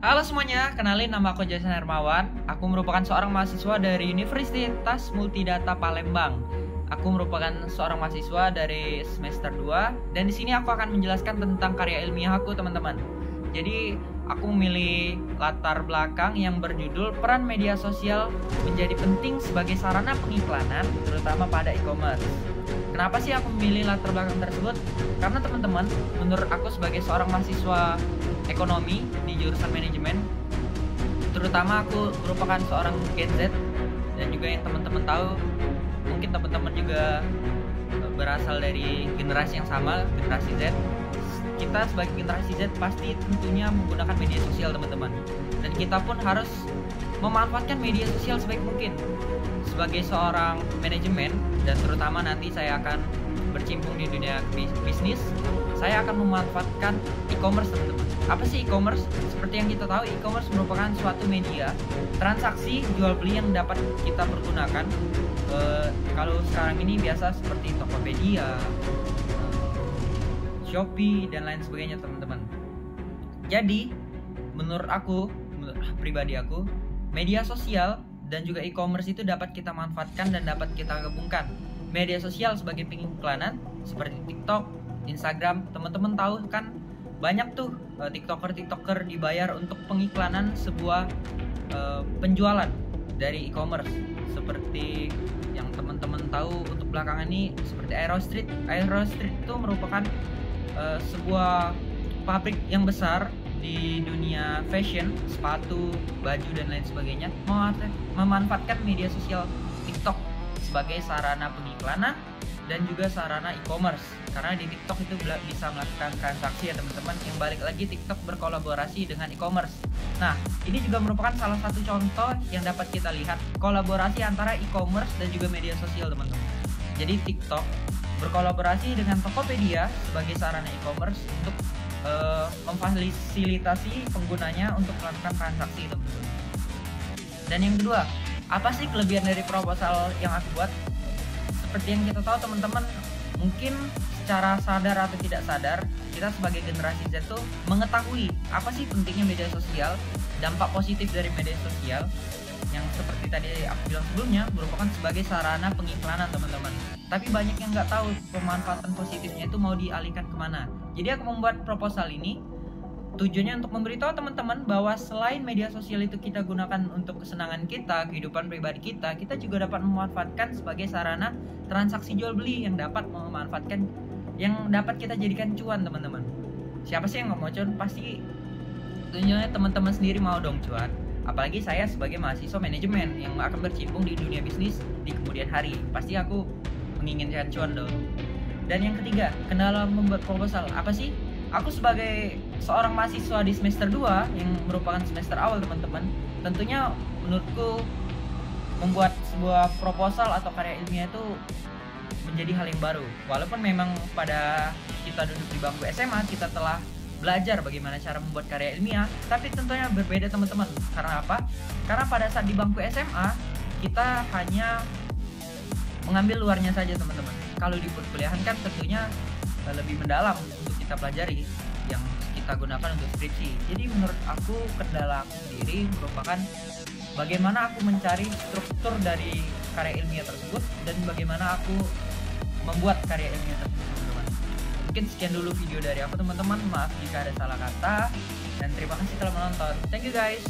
Halo semuanya, kenalin nama aku Jason Hermawan. Aku merupakan seorang mahasiswa dari Universitas Multidata Palembang. Aku merupakan seorang mahasiswa dari semester 2 dan di sini aku akan menjelaskan tentang karya ilmiah aku, teman-teman. Jadi, aku memilih latar belakang yang berjudul peran media sosial menjadi penting sebagai sarana pengiklanan, terutama pada e-commerce. Kenapa sih aku memilih latar belakang tersebut? Karena teman-teman, menurut aku sebagai seorang mahasiswa ekonomi di jurusan manajemen, terutama aku merupakan seorang Gen Z, dan juga yang teman-teman tahu, mungkin teman-teman juga berasal dari generasi yang sama, generasi Z. Kita sebagai generasi Z pasti tentunya menggunakan media sosial, teman-teman, dan kita pun harus memanfaatkan media sosial sebaik mungkin. Sebagai seorang manajemen, dan terutama nanti saya akan bercimpung di dunia bisnis, saya akan memanfaatkan e-commerce, teman-teman. Apa sih e-commerce? Seperti yang kita tahu, e-commerce merupakan suatu media transaksi jual beli yang dapat kita pergunakan. Kalau sekarang ini biasa seperti Tokopedia, Shopee, dan lain sebagainya, teman-teman. Jadi, menurut pribadi aku, media sosial dan juga e-commerce itu dapat kita manfaatkan dan dapat kita gabungkan. Media sosial sebagai pengiklanan seperti TikTok, Instagram, teman-teman tahu kan banyak tuh TikToker dibayar untuk pengiklanan sebuah penjualan dari e-commerce. Seperti yang teman-teman tahu untuk belakangan ini seperti Aerostreet. Aerostreet itu merupakan sebuah pabrik yang besar di dunia fashion, sepatu, baju, dan lain sebagainya, memanfaatkan media sosial TikTok sebagai sarana pengiklanan dan juga sarana e-commerce. Karena di TikTok itu bisa melakukan transaksi ya, teman-teman. Yang balik lagi, TikTok berkolaborasi dengan e-commerce. Nah, ini juga merupakan salah satu contoh yang dapat kita lihat kolaborasi antara e-commerce dan juga media sosial, teman-teman. Jadi TikTok berkolaborasi dengan Tokopedia sebagai sarana e-commerce untuk memfasilitasi penggunanya untuk melakukan transaksi, teman-teman. Dan yang kedua, apa sih kelebihan dari proposal yang aku buat? Seperti yang kita tahu, teman-teman, mungkin secara sadar atau tidak sadar, kita sebagai generasi Z tuh mengetahui apa sih pentingnya media sosial, dampak positif dari media sosial yang seperti tadi aku bilang sebelumnya merupakan sebagai sarana pengiklanan, teman-teman. Tapi banyak yang nggak tahu pemanfaatan positifnya itu mau dialihkan kemana. Jadi aku membuat proposal ini tujuannya untuk memberitahu teman-teman bahwa selain media sosial itu kita gunakan untuk kesenangan kita, kehidupan pribadi kita juga dapat memanfaatkan sebagai sarana transaksi jual beli yang dapat kita jadikan cuan, teman-teman. Siapa sih yang nggak mau cuan? Pasti tentunya teman-teman sendiri mau dong cuan. Apalagi saya sebagai mahasiswa manajemen yang akan bercimpung di dunia bisnis di kemudian hari. Pasti aku menginginkan cuan dong. Dan yang ketiga, kendala membuat proposal. Apa sih? Aku sebagai seorang mahasiswa di semester 2 yang merupakan semester awal, teman-teman, tentunya menurutku membuat sebuah proposal atau karya ilmiah itu menjadi hal yang baru. Walaupun memang pada kita duduk di bangku SMA kita telah belajar bagaimana cara membuat karya ilmiah, tapi tentunya berbeda, teman-teman. Karena apa? Karena pada saat di bangku SMA kita hanya mengambil luarnya saja, teman-teman. Kalau di perkuliahan kan tentunya lebih mendalam untuk kita pelajari yang kita gunakan untuk skripsi. Jadi menurut aku kendala aku sendiri merupakan bagaimana aku mencari struktur dari karya ilmiah tersebut dan bagaimana aku membuat karya ilmiah tersebut, teman-teman. Mungkin sekian dulu video dari aku, teman-teman. Maaf jika ada salah kata dan terima kasih telah menonton. Thank you guys.